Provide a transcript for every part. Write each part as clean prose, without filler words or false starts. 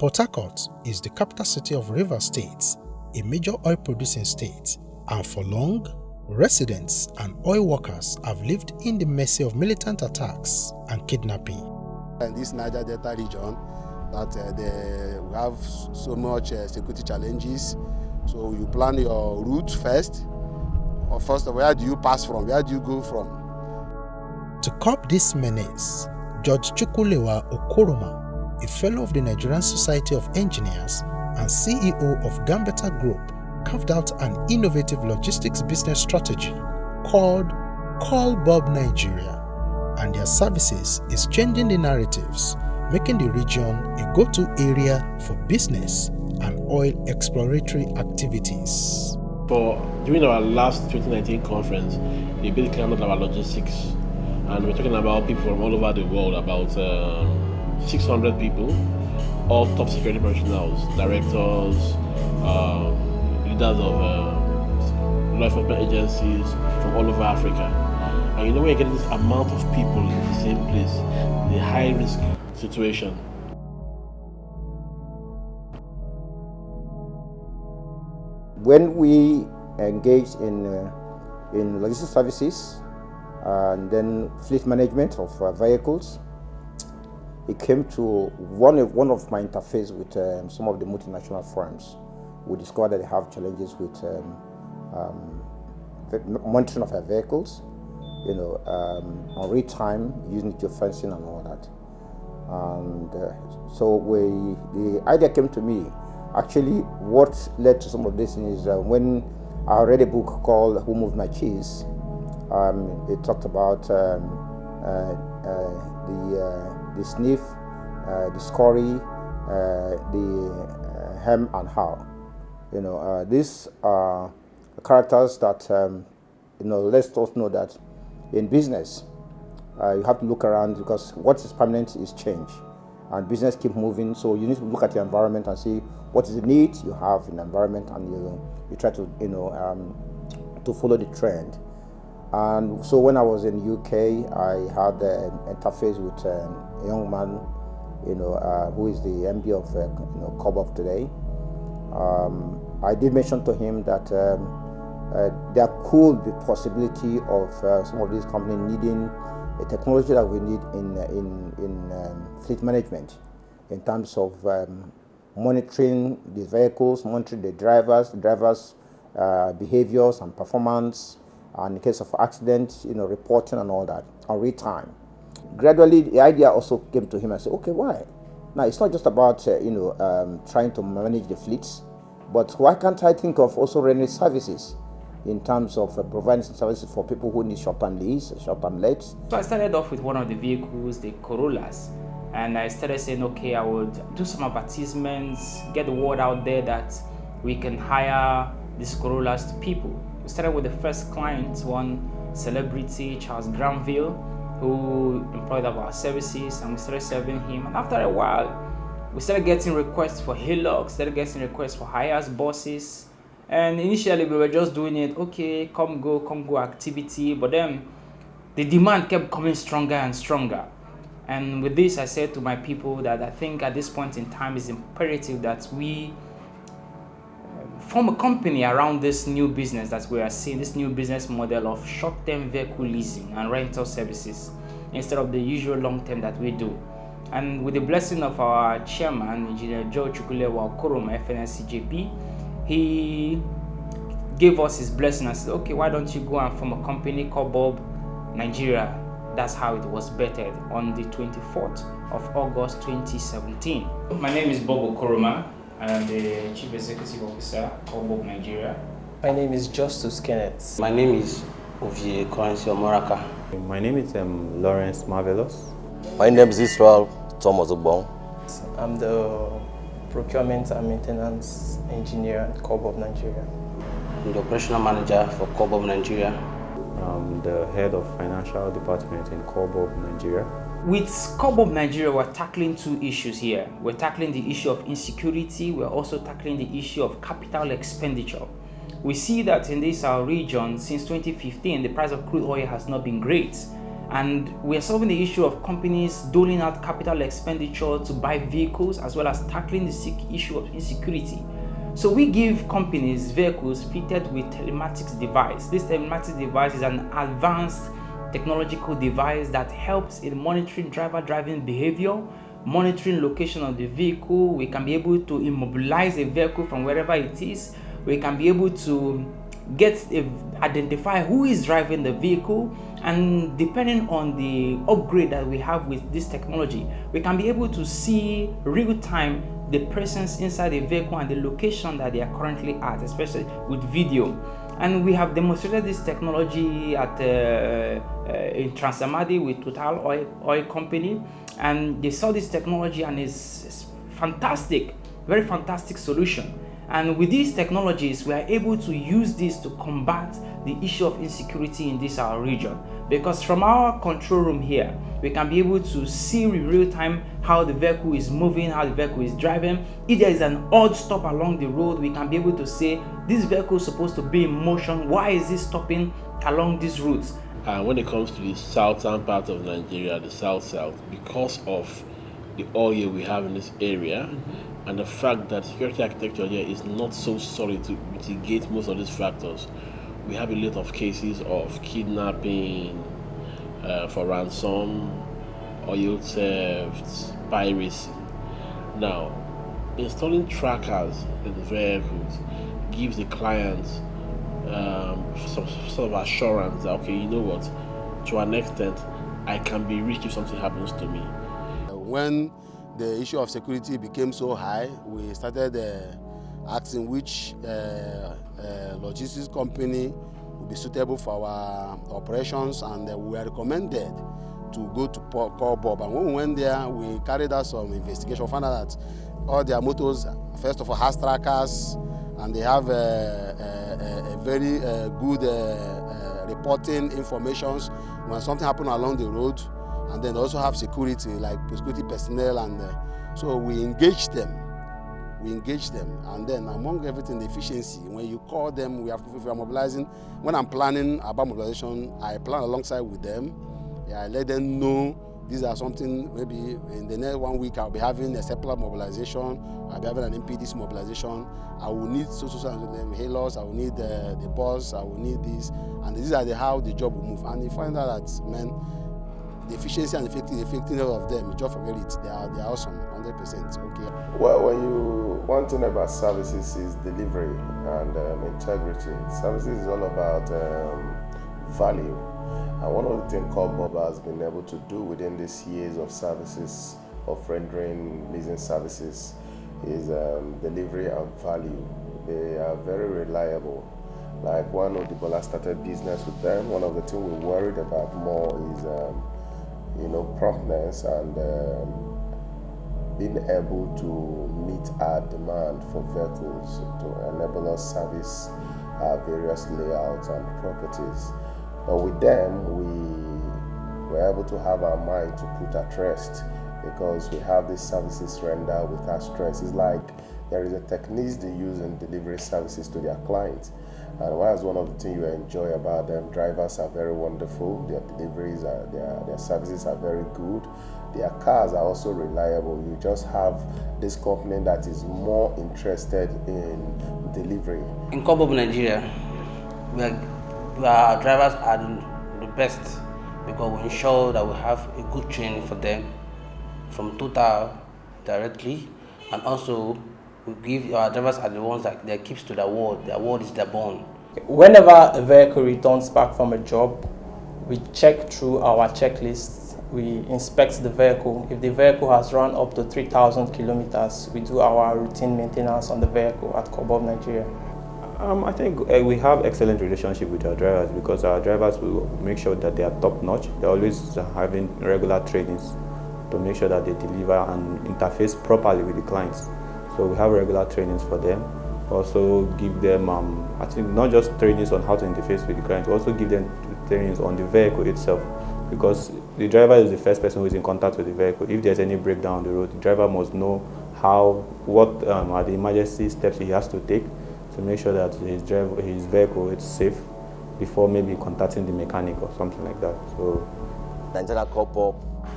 Port Harcourt is the capital city of Rivers State, a major oil-producing state, and for long, residents and oil workers have lived in the mercy of militant attacks and kidnapping. In this Niger Delta region, we have so much security challenges. So you plan your route first. Or first, where do you pass from? Where do you go from? To curb this menace, Judge Chukwulewa Okoroma, a fellow of the Nigerian Society of Engineers and CEO of Gambetta Group, carved out an innovative logistics business strategy called Call Bob Nigeria, and their services is changing the narratives, making the region a go-to area for business and oil exploratory activities. During our last 2019 conference, we basically handled our logistics, and we're talking about people from all over the world, about 600 people, all top security personnel, directors, leaders of law enforcement agencies from all over Africa. And when you're getting this amount of people in the same place, the high risk situation. When we engage in logistics services and then fleet management of vehicles, it came to one of my interface with some of the multinational firms. We discovered that they have challenges with monitoring of their vehicles, on real time, using geofencing and all that. And so the idea came to me. Actually, what led to some of this is when I read a book called Who Moved My Cheese. It talked about the sniff, the scory, the hem and how. These are characters that let us know that in business you have to look around, because what is permanent is change, and business keep moving. So you need to look at your environment and see what is the need you have in the environment, and you try to to follow the trend. And so when I was in UK, I had an interface with a young man, who is the MD of COBOP today. I did mention to him that there could be possibility of some of these companies needing a technology that we need in fleet management, in terms of monitoring the vehicles, monitoring the drivers behaviors and performance, and in case of accidents, reporting and all that on real time. Gradually, the idea also came to him and said, okay, why? Now, it's not just about trying to manage the fleets, but why can't I think of also rendering services in terms of providing services for people who need short-term lease, short-term lets? So I started off with one of the vehicles, the Corollas, and I started saying, okay, I would do some advertisements, get the word out there that we can hire these Corollas to people. We started with the first client, one celebrity, Charles Granville, who employed our services, and we started serving him. And after a while, we started getting requests for Hilux, started getting requests for Hiace Buses. And initially, we were just doing it, okay, come go activity. But then the demand kept coming stronger and stronger. And with this, I said to my people that I think at this point in time, it's imperative that we form a company around this new business that we are seeing, this new business model of short-term vehicle leasing and rental services instead of the usual long-term that we do. And with the blessing of our chairman, Engineer Joe Chukwulewa Okoroma, FNSCJP, he gave us his blessing and said, okay, why don't you go and form a company called Bob Nigeria? That's how it was bettered on the 24th of August 2017. My name is Bob Okoroma. I am the Chief Executive Officer of Bob Nigeria. My name is Justus Kenneth. My name is Ovie Currency Omoraka. My name is Lawrence Marvelous. My name is Israel Thomas Obong. I'm the Procurement and Maintenance Engineer at COBOP Nigeria. I'm the Operational Manager for COBOP Nigeria. I'm the Head of Financial Department in COBOP Nigeria. With COBOP Nigeria, we're tackling two issues here. We're tackling the issue of insecurity. We're also tackling the issue of capital expenditure. We see that in this our region, since 2015, the price of crude oil has not been great. And we are solving the issue of companies doling out capital expenditure to buy vehicles, as well as tackling the issue of insecurity. So we give companies vehicles fitted with telematics device. This telematics device is an advanced technological device that helps in monitoring driver driving behavior, monitoring location of the vehicle. We can be able to immobilize a vehicle from wherever it is. We can be able to identify who is driving the vehicle, and depending on the upgrade that we have with this technology, we can be able to see real time the presence inside the vehicle and the location that they are currently at, especially with video. And we have demonstrated this technology at in Transamadi with Total Oil Company, and they saw this technology and it's fantastic, very fantastic solution. And with these technologies, we are able to use this to combat the issue of insecurity in this our region. Because from our control room here, we can be able to see in real time how the vehicle is moving, how the vehicle is driving. If there is an odd stop along the road, we can be able to say, this vehicle is supposed to be in motion. Why is it stopping along these routes? When it comes to the southern part of Nigeria, the south, because of the oil we have in this area, and the fact that security architecture here is not so solid to mitigate most of these factors, we have a lot of cases of kidnapping for ransom, oil theft, piracy. Now, installing trackers in the vehicles gives the client some sort of assurance that, okay, you know what, to an extent, I can be reached if something happens to me. When the issue of security became so high, we started asking which logistics company would be suitable for our operations, and we were recommended to go to COBOB. And when we went there, we carried out some investigation, found out that all their motors, first of all, has trackers, and they have a very good reporting information when something happens along the road. And then they also have security, like security personnel, and so we engage them. And then among everything, the efficiency. When you call them, we are mobilizing. When I'm planning about mobilization, I plan alongside with them. Yeah, I let them know these are something. Maybe in the next 1 week, I'll be having a separate mobilization. I'll be having an MPDC mobilization. I will need Hilux. I will need the bus. I will need this, and these are how the job will move. And you find out that, man, the efficiency and effectiveness of them, you just forget it. They are awesome, 100%. Okay. Well, one thing about services is delivery and integrity. Services is all about value. And one of the things COBOB has been able to do within these years of services, of rendering leasing services, is delivery and value. They are very reliable. Like one of the Bola started business with them, one of the things we're worried about more is promptness and being able to meet our demand for vehicles to enable us service our various layouts and properties. But with them, we were able to have our mind to put at rest because we have these services rendered without stress. It's like there is a technique they use in delivery services to their clients. And that's one of the things you enjoy about them. Drivers are very wonderful. Their deliveries their services are very good. Their cars are also reliable. You just have this company that is more interested in delivery. In COBOB Nigeria, our drivers are the best because we ensure that we have a good training for them from Total directly, and also we give our drivers are the ones that they keeps to their word. Their word is their bond. Whenever a vehicle returns back from a job, we check through our checklists. We inspect the vehicle. If the vehicle has run up to 3,000 kilometers, we do our routine maintenance on the vehicle at COBOB Nigeria. I think we have excellent relationship with our drivers because our drivers will make sure that they are top notch. They're always having regular trainings to make sure that they deliver and interface properly with the clients. So we have regular trainings for them. Also give them, I think not just trainings on how to interface with the client, we also give them trainings on the vehicle itself, because the driver is the first person who is in contact with the vehicle. If there's any breakdown on the road, the driver must know what are the emergency steps he has to take to make sure that his vehicle is safe before maybe contacting the mechanic or something like that. So Nigeria Corp,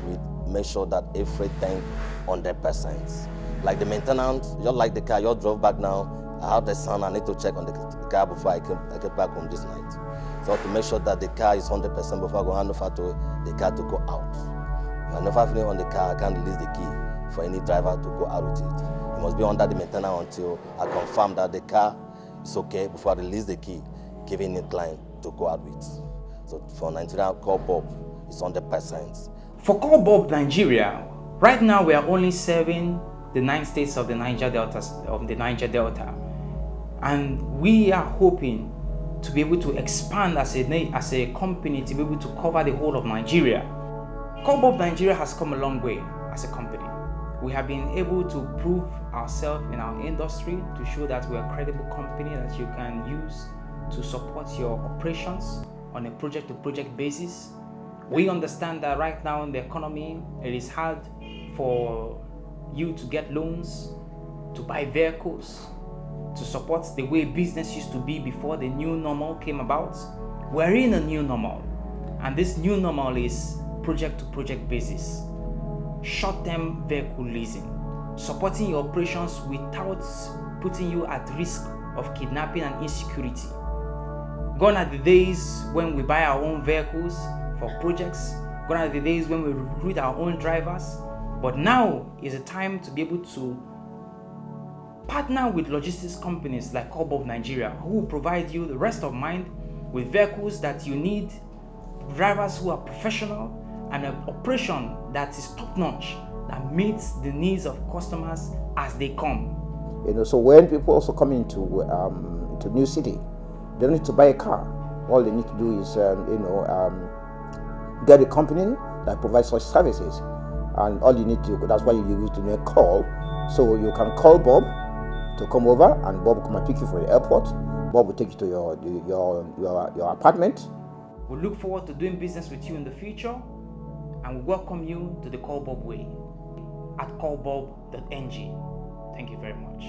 we make sure that everything 100%. Like the maintenance, just like the car, you drove back now. I have the son, I need to check on the car before I get back home this night. So to make sure that the car is 100% before I go hand over to the car to go out. If I never finish on the car, I can't release the key for any driver to go out with it. It must be under the maintenance until I confirm that the car is okay before I release the key, giving it client to go out with. So for Nigeria Corp, it's 100%. For Corp Nigeria, right now we are only serving the 9 states of the Niger Delta, and we are hoping to be able to expand as a company to be able to cover the whole of Nigeria. Corp Nigeria has come a long way as a company. We have been able to prove ourselves in our industry to show that we are a credible company that you can use to support your operations on a project-to-project basis. We understand that right now in the economy, it is hard for you to get loans, to buy vehicles, to support the way business used to be before the new normal came about. We're in a new normal, and this new normal is project-to-project basis, short-term vehicle leasing, supporting your operations without putting you at risk of kidnapping and insecurity. Gone are the days when we buy our own vehicles for projects. Gone are the days when we recruit our own drivers. But now is a time to be able to partner with logistics companies like Corp Nigeria, who will provide you the rest of mind with vehicles that you need, drivers who are professional, and an operation that is top-notch, that meets the needs of customers as they come. So when people also come into new city, they don't need to buy a car. All they need to do is get a company that provides such services, and all you need to, that's why you use the call. So you can call Bob to come over, and Bob will come and pick you from the airport. Bob will take you to your apartment. We look forward to doing business with you in the future, and we welcome you to the Call Bob way at callbob.ng. Thank you very much.